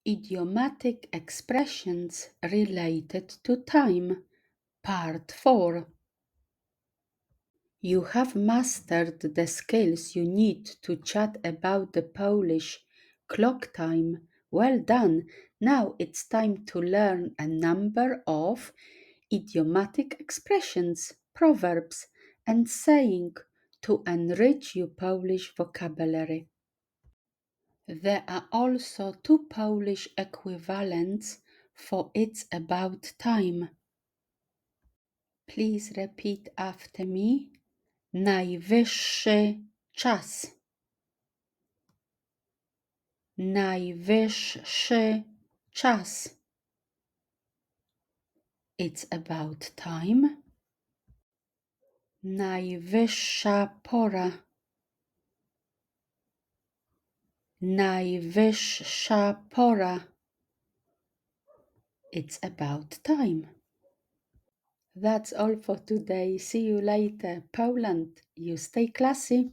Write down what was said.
Idiomatic Expressions Related to Time, Part 4. You have mastered the skills you need to chat about the Polish clock time. Well done! Now it's time to learn a number of idiomatic expressions, proverbs, and saying to enrich your Polish vocabulary. There are also two Polish equivalents for "it's about time". Please repeat after me. Najwyższy czas. Najwyższy czas. It's about time. Najwyższa pora. Najwyższa pora. It's about time. That's all for today. See you later. Poland, you stay classy.